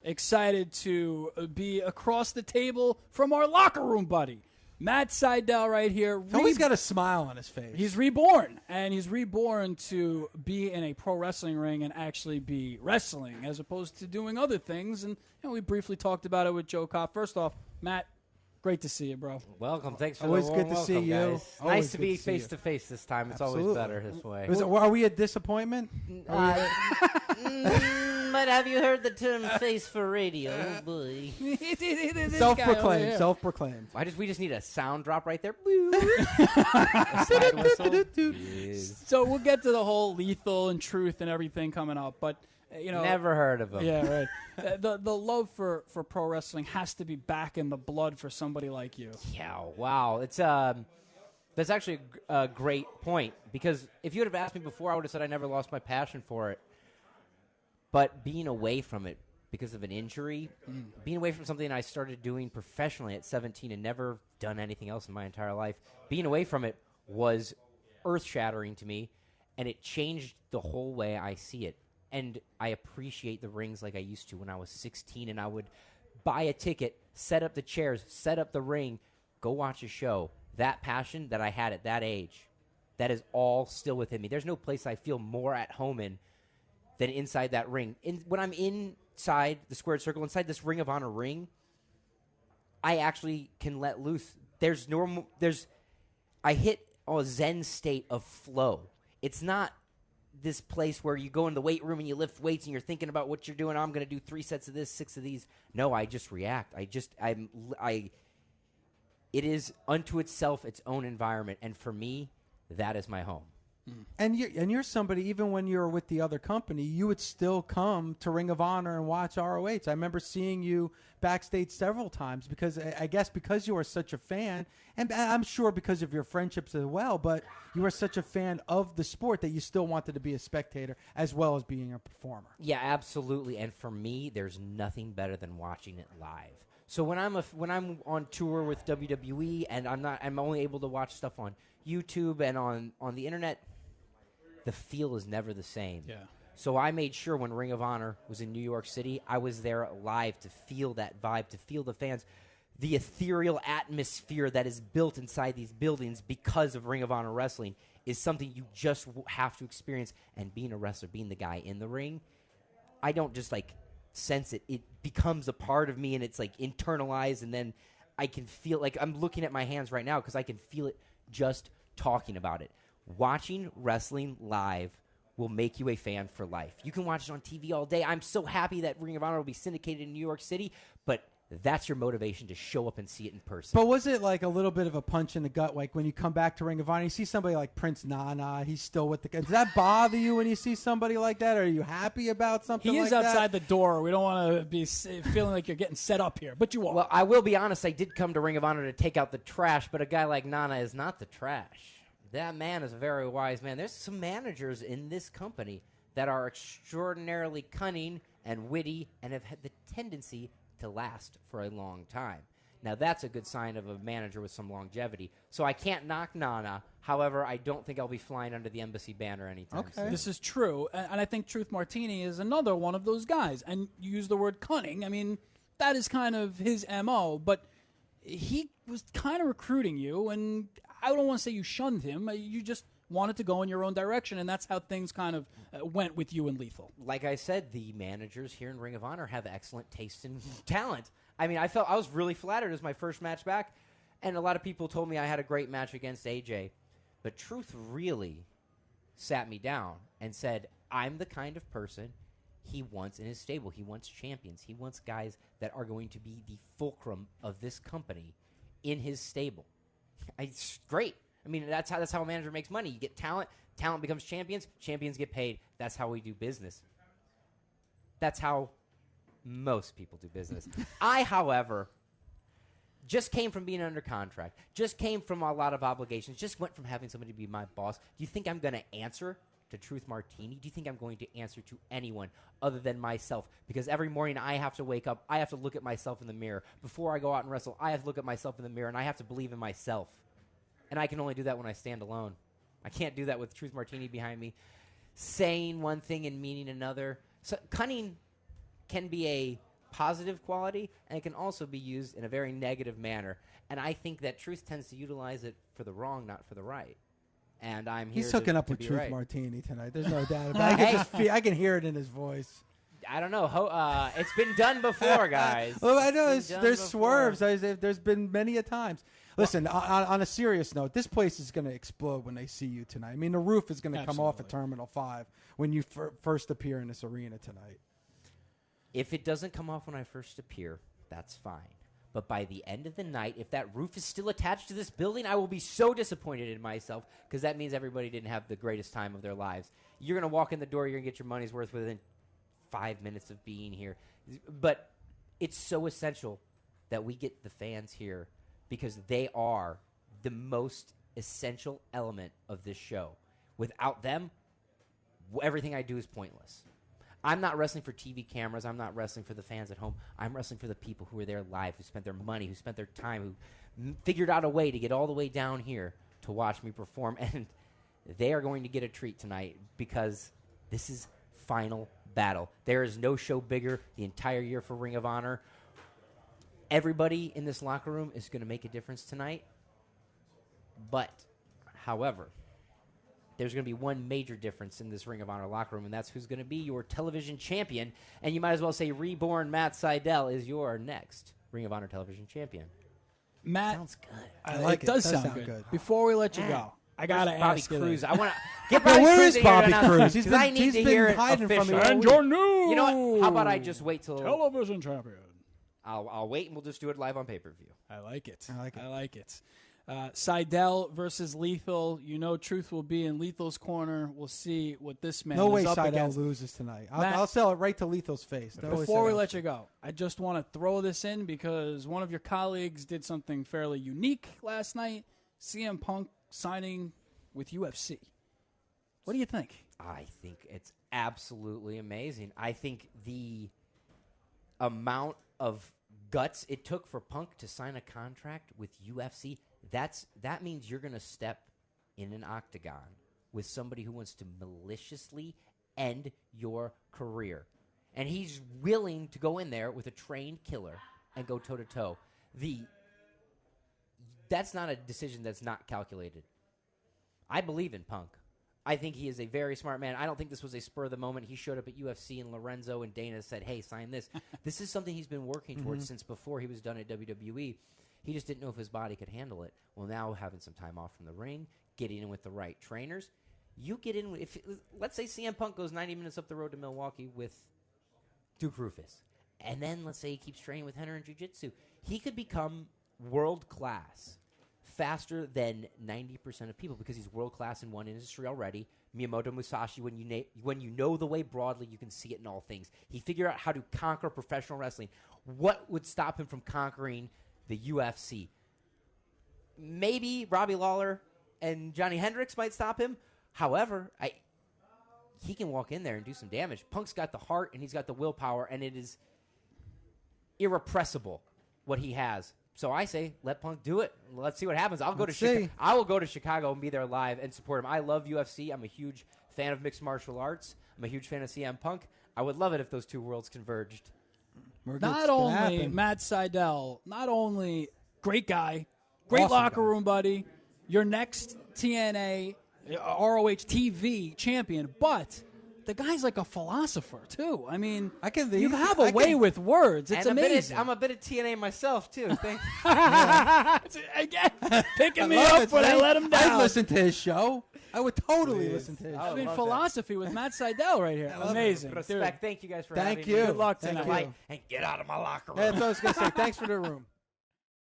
excited to be across the table from our locker room buddy, Matt Sydal right here. Always got a smile on his face. He's reborn, and he's reborn to be in a pro wrestling ring and actually be wrestling as opposed to doing other things. And we briefly talked about it with Joe Kopp. First off, Matt, great to see you, bro. Welcome. Thanks for always the warm good to see welcome, you. guys. Always Nice to good be to see face to face this time. It's Absolutely. always better this way. Are we a disappointment? But have you heard the term face for radio? Oh, boy. Self-proclaimed. Self-proclaimed. We just need a sound drop right there. So we'll get to the whole Lethal and Truth and everything coming up, but never heard of them. Yeah, right. The love for pro wrestling has to be back in the blood for somebody like you. Yeah, wow. It's that's actually a great point, because if you would have asked me before, I would have said I never lost my passion for it. But being away from it because of an injury, being away from something I started doing professionally at 17 and never done anything else in my entire life, being away from it was earth-shattering to me, and it changed the whole way I see it. And I appreciate the rings like I used to when I was 16, and I would buy a ticket, set up the chairs, set up the ring, go watch a show. That passion that I had at that age, that is all still within me. There's no place I feel more at home in than inside that ring. When I'm inside the squared circle, inside this Ring of Honor ring, I actually can let loose. I hit a zen state of flow. It's not this place where you go in the weight room and you lift weights and you're thinking about what you're doing. I'm going to do 3 sets of this, 6 of these. No, I just react. It is unto itself its own environment, and for me, that is my home. And you're somebody, even when you were with the other company, you would still come to Ring of Honor and watch ROH. I remember seeing you backstage several times because you are such a fan, and I'm sure because of your friendships as well, but you are such a fan of the sport that you still wanted to be a spectator as well as being a performer. Yeah, absolutely. And for me, there's nothing better than watching it live. So when I'm on tour with WWE and I'm only able to watch stuff on YouTube and on the internet, the feel is never the same. Yeah. So I made sure when Ring of Honor was in New York City, I was there live to feel that vibe, to feel the fans, the ethereal atmosphere that is built inside these buildings because of Ring of Honor wrestling is something you just have to experience. And being a wrestler, being the guy in the ring, I don't just sense it. It becomes a part of me, and it's internalized, and then I can feel I'm looking at my hands right now because I can feel it just talking about it. Watching wrestling live will make you a fan for life. You can watch it on TV all day. I'm so happy that Ring of Honor will be syndicated in New York City, but that's your motivation to show up and see it in person. But was it a little bit of a punch in the gut, when you come back to Ring of Honor, you see somebody like Prince Nana, he's still with the guys. Does that bother you when you see somebody like that? Are you happy about something like that? He is outside the door. We don't want to be feeling like you're getting set up here, but you are. Well, I will be honest. I did come to Ring of Honor to take out the trash, but a guy like Nana is not the trash. That man is a very wise man. There's some managers in this company that are extraordinarily cunning and witty and have had the tendency to last for a long time. Now, that's a good sign of a manager with some longevity. So I can't knock Nana. However, I don't think I'll be flying under the embassy banner anytime soon. This is true. And I think Truth Martini is another one of those guys. And you use the word cunning. I mean, that is kind of his MO. But he was kind of recruiting you, and I don't want to say you shunned him. You just wanted to go in your own direction, and that's how things kind of went with you and Lethal. Like I said, the managers here in Ring of Honor have excellent taste and talent. I mean, I was really flattered as my first match back, and a lot of people told me I had a great match against AJ. But Truth really sat me down and said, I'm the kind of person he wants in his stable. He wants champions. He wants guys that are going to be the fulcrum of this company in his stable. It's great. I mean, that's how a manager makes money. You get talent. Talent becomes champions. Champions get paid. That's how we do business. That's how most people do business. I, however, just came from being under contract. Just came from a lot of obligations. Just went from having somebody be my boss. Do you think I'm going to answer to Truth Martini? Do you think I'm going to answer to anyone other than myself? Because every morning I have to wake up, I have to look at myself in the mirror. Before I go out and wrestle, I have to look at myself in the mirror, and I have to believe in myself. And I can only do that when I stand alone. I can't do that with Truth Martini behind me, saying one thing and meaning another. So cunning can be a positive quality, and it can also be used in a very negative manner. And I think that Truth tends to utilize it for the wrong, not for the right. And I'm here He's hooking up to with be Truth right. Martini tonight. There's no doubt about it. I can hear it in his voice. I don't know. It's been done before, guys. Well, I know It's been done there's before. swerves. There's been many a times. Listen, on a serious note, this place is going to explode when they see you tonight. I mean, the roof is going to come off at Terminal 5 when you first appear in this arena tonight. If it doesn't come off when I first appear, that's fine. But by the end of the night, if that roof is still attached to this building, I will be so disappointed in myself because that means everybody didn't have the greatest time of their lives. You're going to walk in the door, you're going to get your money's worth within 5 minutes of being here. But it's so essential that we get the fans here because they are the most essential element of this show. Without them, everything I do is pointless. I'm not wrestling for TV cameras. I'm not wrestling for the fans at home. I'm wrestling for the people who are there live, who spent their money, who spent their time, who figured out a way to get all the way down here to watch me perform. And they are going to get a treat tonight because this is Final Battle. There is no show bigger the entire year for Ring of Honor. Everybody in this locker room is going to make a difference tonight. But, however, there's going to be one major difference in this Ring of Honor locker room, and that's who's going to be your television champion. And you might as well say reborn Matt Sydal is your next Ring of Honor television champion. Matt, Sounds good. I like it. Does sound good. Before we let you go, I got to Bobby ask you Cruz. this. I want to get Bobby where Cruz is Bobby Cruz? Because I need to hear it hiding from official. me. And your new You know what? How about I just wait till television champion? I'll wait and we'll just do it live on pay-per-view. I like it. I like it. Sydal versus Lethal. You know Truth will be in Lethal's corner. We'll see what this man No is way up Sydal against. loses tonight. Matt- I'll sell it right to Lethal's face. No way Before we Sydal. let you go, I just want to throw this in because one of your colleagues did something fairly unique last night. CM Punk signing with UFC. What do you think? I think it's absolutely amazing. I think the amount of guts it took for Punk to sign a contract with UFC, that means you're going to step in an octagon with somebody who wants to maliciously end your career. And he's willing to go in there with a trained killer and go toe-to-toe. That's not a decision that's not calculated. I believe in Punk. I think he is a very smart man. I don't think this was a spur of the moment. He showed up at UFC and Lorenzo and Dana said, hey, sign this. This is something he's been working towards since before he was done at WWE. He just didn't know if his body could handle it. Well, now having some time off from the ring, getting in with the right trainers, you get in. Let's say CM Punk goes 90 minutes up the road to Milwaukee with Duke Rufus, and then let's say he keeps training with Henner in Jiu-Jitsu. He could become world-class faster than 90% of people because he's world-class in one industry already. Miyamoto Musashi, when you know the way broadly, you can see it in all things. He figured out how to conquer professional wrestling. What would stop him from conquering the UFC? Maybe Robbie Lawler and Johnny Hendricks might stop him. However, he can walk in there and do some damage. Punk's got the heart and he's got the willpower, and it is irrepressible what he has. So I say, let Punk do it. Let's see what happens. I will go to Chicago and be there live and support him. I love UFC. I'm a huge fan of mixed martial arts. I'm a huge fan of CM Punk. I would love it if those two worlds converged. Not only Matt Sydal, not only great guy, great Awesome locker guy. room buddy, your next TNA ROH TV champion, but the guy's like a philosopher too. I mean, you have a way with words. It's amazing. I'm a bit of TNA myself too. Again, picking me up when I let him down. I'd listen to his show. I would totally listen to his show. I mean, philosophy with Matt Sydal right here. Amazing. Respect. Thank you guys for Thank having you. me. Good luck Thank tonight. you. And get out of my locker room. That's what I was going to say. Thanks for the room.